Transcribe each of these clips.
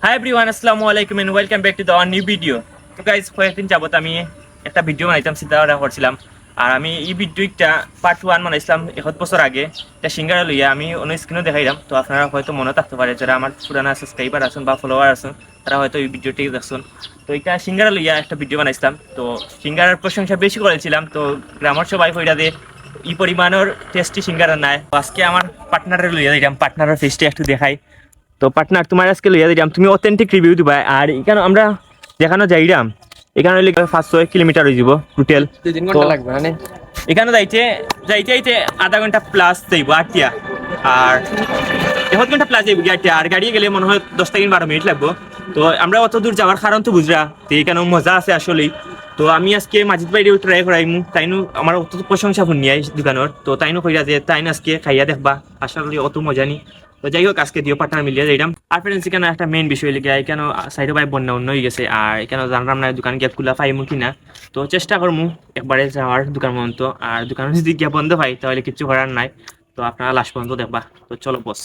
High everyone, আসসালামু আলাইকুম and welcome back to the new video. তো গাইজ, কয়েকদিন যাবত আমি একটা ভিডিও বানাইতাম, চিন্তা করছিলাম। আর আমি এই ভিডিওটা পার্ট 1 বানাইছিলাম 1 বছর আগে। এটা সিঙ্গারা লইয়া আমি অন্য স্ক্রিনও দেখাইলাম। তো আপনারা হয়তো মনে থাকতে পারে যারা আমার পুরানা সাবস্ক্রাইবার আছেন বা ফলোয়ার আছেন, তারা হয়তো এই ভিডিওটি দেখছেন। তো এটা সিঙ্গারা লইয়া একটা ভিডিও বানাইছিলাম। তো সিঙ্গারার প্রশংসা বেশি করেছিলাম। তো গ্রামের সবাই কইরা দে এই পরিমাণের টেস্টি সিঙ্গারা নাই। আজকে আমার পার্টনারের লইয়া দিলাম, পার্টনারের ফেসটি একটু দেখাই। তো পার্টনার, তোমার আজকে লইয়া দিলাম, তুমি অথেন্টিক রিভিউ দিবা। আর এখানে আমরা যেখানে যাইলাম, এখানে হইলে 500 কিলোমিটার হয়ে যাব টোটাল। 2-3 ঘন্টা লাগবে মানে এখানে যাইতে যাইতে যাইতে আধা ঘন্টা প্লাস যাইব আটটিয়া। আর 1 ঘন্টা প্লাস যাইব আটটিয়া। আর গাড়ি গেলে মনে হয় 10 থেকে 12 মিনিট লাগবো। তো আমরা অত দূর যাওয়ার কারণ তো বুঝরা, তো এখানে মজা আছে আসলেই। তো আমি আজকে মাজিদ বাইরেও ট্রাই করাইমু, তাইনু আমার অত প্রশংসা শুনিয়াই দোকানের। তো তাইনু কইরা যে তাইন আজকে খাইয়া দেখবা, আসলে অত মজা নি। তো যাই হোক, আজকে দিও পার্টনার মিলিয়ে যাইলাম। আর ফ্রেন্ডস, এখানে একটা মেইন বিষয় লেগে এখানে সাইডে বাই বন্যা অন্য হয়ে গেছে। আর এখানে জানলাম না দোকান গিয়ে খোলা পাইমু কিনা। তো চেষ্টা করমু একবারে যাওয়ার দোকান পর্যন্ত। আর দোকান যদি গিয়া বন্ধ পাই তাহলে কিচ্ছু করার নাই। তো আপনারা লাস্ট পর্যন্ত দেখবা। তো চলো বস।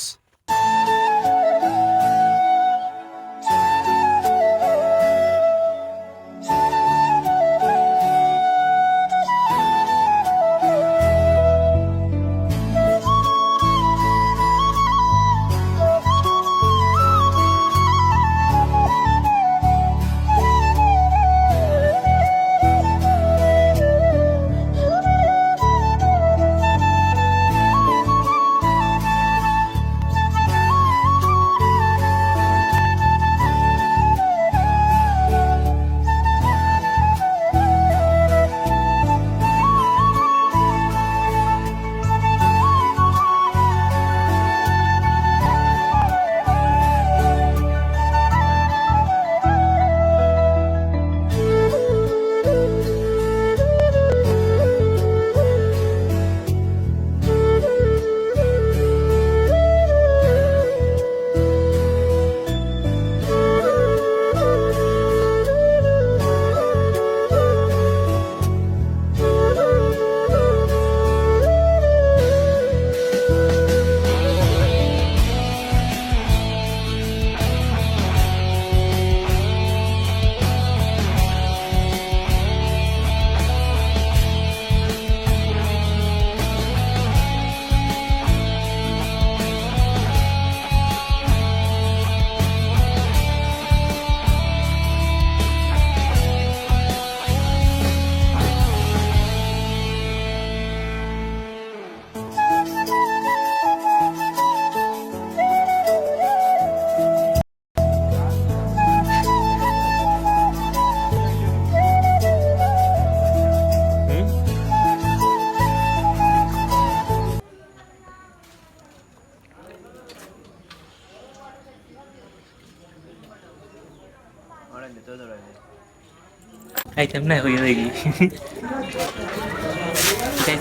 খাইতাম না হয়ে দেখি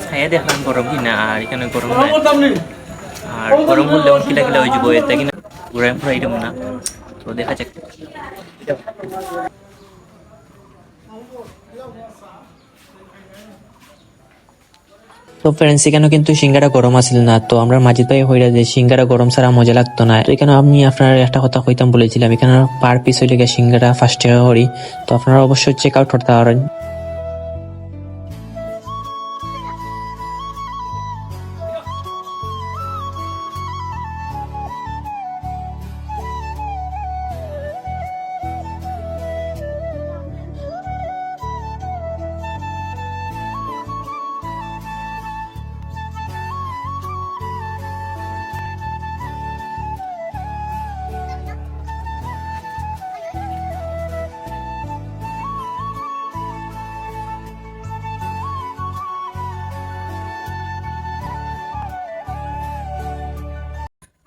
খাইয়া দেখলাম গরম কিনা। আর এখানে গরম নাই। আর গরম হলে অন কিলা কিলা হয়ে যাবো, এটা কিনা ঘুরাই ফুরাই দেবো না। তো দেখা যাক। তো ফ্রেন্ডস, এখানে কিন্তু সিঙ্গারা গরম আসিল না। তো আমরা মাঝিদ ভাই হইরা যে সিঙ্গারা গরম ছাড়া মজা লাগতো না। তো এখানে আমি আপনার একটা কথা কইতাম বলেছিলাম, এখানে পার পিস হইলে সিঙ্গারা 5 টাকা করি। তো আপনারা অবশ্যই চেক আউট করতে পারেন।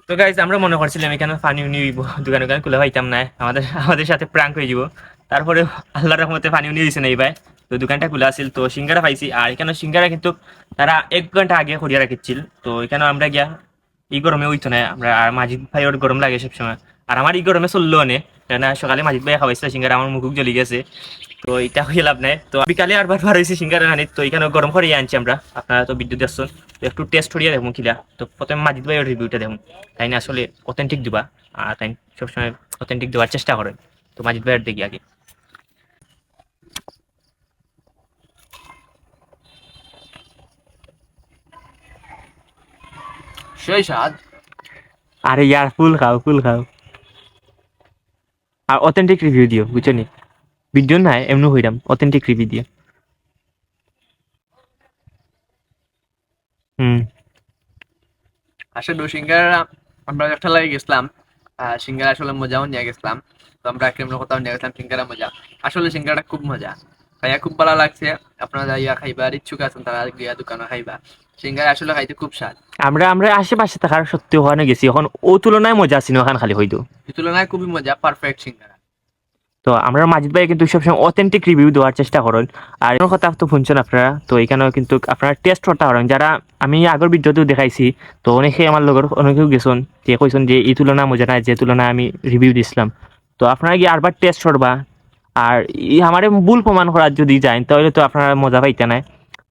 তো গাইজ, আমরা মনে করছিলাম এখানে পানি নিব, দোকান দোকান খুলে পাইতাম না, আমাদের আমাদের সাথে প্রাঙ্ক হয়ে যাব। তারপরে আল্লাহর রহমতে পানি নিয়ে দিছে না এই ভাই। তো দোকানটা খোলা আছিল, তো সিঙ্গারা পাইছি। আর এখানে সিঙ্গারা কিন্তু তারা 1 ঘন্টা আগে করিয়া রাখিছিল। তো এখানে আমরা গিয়া এই গরমে হইতো না আমরা। আর মাঝিদ ভাই ওর গরম লাগে সবসময়। আর আমার এই গরমে চললো অনে না সকালে মাজিদ ভাই খাওয়াইছিল সিঙ্গারা আমার মুখ জ্বলি গেছে তো এটা হয়ে লাভ নাই তো বিকালে আর বার হয়েছে সিঙ্গারা আনি তো এখানে গরম করে আনছি আমরা আপনারা তো বিদ্যুৎ আসছেন তো একটু টেস্ট করিয়া দেখুন কিলা তো প্রথমে মাজিদ ভাইয়ের রিভিউটা দেখুন তাই না আসলে অথেন্টিক দিবা আর তাই সবসময় অথেন্টিক দেওয়ার চেষ্টা করেন তো মাজিদ ভাইয়ের দেখি আগে সেই স্বাদ। আরে ইয়ার ফুল খাও ফুল খাও আর অথেন্টিক রিভিউ দিও বুঝছো নি ভিডিও নাই এমনি হইরাম অথেন্টিক রিভিউ দিও হুম আসলে সিঙ্গারা আমরা একটা লাগে গেছিলাম, সিঙ্গারা আসলে মজাও নিয়ে গেছিলাম। তো আমরা কেমন কোথাও নিয়ে গেছিলাম সিঙ্গারা মজা, আসলে সিঙ্গারাটা খুব মজা, খাইয়া খুব ভালো লাগছে। আপনারা যাইয়া খাইবা, আর ইচ্ছুক আছেন তারা গিয়া দোকানে খাইবা। সিঙ্গারা আসলে খাইতে খুব স্বাদ, আমরা আমরা আশেপাশে থাকার সত্যি ওখানে গেছি এখন ও তুলনায় মজা আছে ওখান খালি হইতো এই তুলনায় খুবই মজা, পারফেক্ট সিঙ্গারা। তো আমরা মাজিদ ভাই কিন্তু সবসময় অথেন্টিক রিভিউ দেওয়ার চেষ্টা করেন আর এর কথা তো শুনছেন আপনারা তো এখানেও কিন্তু আপনারা টেস্ট করতে পারেন যারা আমি আগের ভিডিওতেও দেখাইছি তো অনেকেই আমার লগর অনেকেও গেছেন যে কইছেন যে এই তুলনা মজা নাই যে তুলনায় আমি রিভিউ দিছিলাম তো আপনারা গিয়ে আরবার টেস্ট করবা আর আমার ভুল প্রমাণ করার যদি যান তাহলে তো আপনারা মজা পাইতে নাই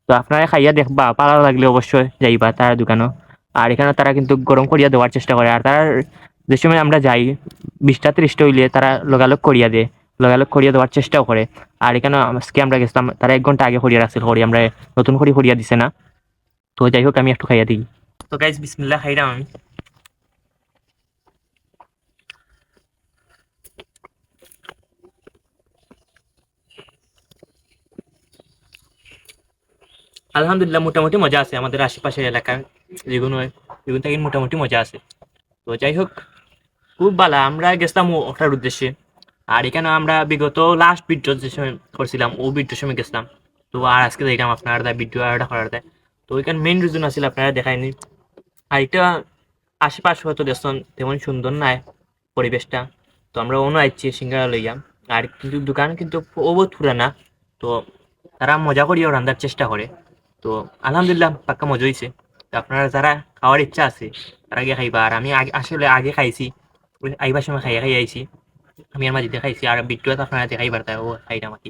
তো আপনারা খাইয়া দেখবা ভালো লাগলে অবশ্যই যাইবা তার দোকানও আর এখানে তারা কিন্তু গরম করিয়া দেওয়ার চেষ্টা করে আর তার যে সময় আমরা যাই 20টা 30টা হইলে তারা লগালগ করিয়া দেয় লগালগ করিয়া দেওয়ার চেষ্টাও করে আর এখানে আজকে আমরা গেছিলাম তারা 1 ঘন্টা আগে করিয়া রাখছিল করি আমরা নতুন করে করিয়া দিছে না তো যাই হোক আমি একটু খাইয়া দিই তো গাইজ বিসমিল্লাহ খাইলাম আমি আলহামদুলিল্লাহ মোটামুটি মজা আছে আমাদের আশেপাশের এলাকায় যেগুলো যেগুলো থেকে মোটামুটি মজা আছে তো যাই হোক খুব ভালো আমরা গেছিলাম ওটার উদ্দেশ্যে আর এখানে আমরা বিগত লাস্ট ভিডিও যে সময় করছিলাম ও ভিডিওর সময় গেছিলাম তো আর আজকে দেখলাম আপনারা ভিডিও আর করার দেয় তো ওইখানে মেইন রিজন আছিল আপনারা দেখায়নি আর এটা আশেপাশে হয়তো দেখছেন তেমন সুন্দর নাই পরিবেশটা তো আমরা অন্য আইছি সিঙ্গারা লইয়া আর কিন্তু দোকান কিন্তু বহুত পুরানা তো তারা মজা করিয়াও রান্নার চেষ্টা করে তো আলহামদুলিল্লাহ পাক্কা মজা হয়েছে তো আপনারা যারা খাওয়ার ইচ্ছা আছে তারা গিয়ে খাইবা আর আমি আসলে আগে খাইছি আইবার সময় খাইয়া খাই আইছি আমি আর মাঝিতে খাইছি আর বিট্টু আপনারা দেখাইবার তাই ও খাইলাম আর কি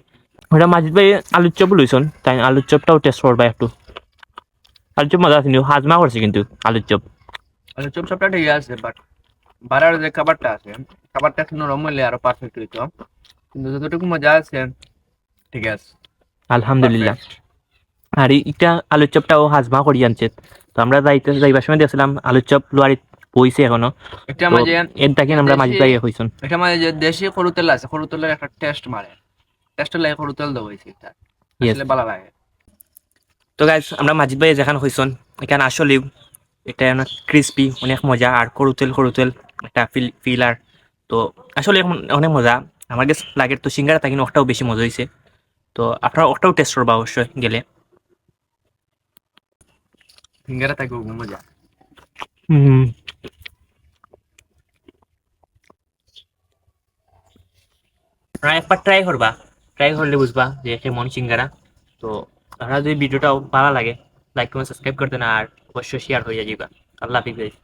ওটা মাজিদ ভাই আলুর চপ লইছন তাই আলুর চপটাও টেস্ট করবা একটু আলুর চপ মজা আছে কিন্তু হাজমা করছে কিন্তু আলুর চপ আচ্ছা চপ সবটা ঠিক আছে, বাট বাড়ার যে খাবারটা আছে, খাবারটা একটু নরম হলে আরো পারফেক্ট হইতো, কিন্তু যতটুকু মজা আছে ঠিক আছে আলহামদুলিল্লাহ perfect। আর এটা আলুর চপটাও হাজমা করি আনছে তো আমরা যাইবার সময় দেখছিলাম আলুর চপ লোয়ারি বইছে এখনো এটা তো মাঝে এর দেখেন আমরা মাঝে দেশি- যাই হইছন এটা মানে যে দেশি সরু তেল আছে, সরু তেলের একটা টেস্ট মারে, টেস্ট লাগে সরু তেল দেওয়া হয়েছে, এটা Yes. আসলে ভালো লাগে। তো গাইজ আমরা মাজিদ ভাই যেখানে হইছন এখানে আসলেও এটা অনেক ক্রিস্পি অনেক মজা আর করুতেল একটা ফিলার তো আসলে অনেক মজা আমার কাছে লাগে তো সিঙ্গারা থাকি ওটাও বেশি মজা হয়েছে তো আপনারা ওটাও টেস্ট করবা অবশ্যই গেলে সিঙ্গারা থাকে খুব মজা। আপনারা একবার ট্রাই করলে বুঝবা যে কেমন সিঙ্গারা তো আপনারা যদি ভিডিওটাও ভালো লাগে লাইক কমেন্ট সাবস্ক্রাইব করতে না আর অবশ্যই শেয়ার হয়ে যাবে আল্লাহ হাফিজ guys।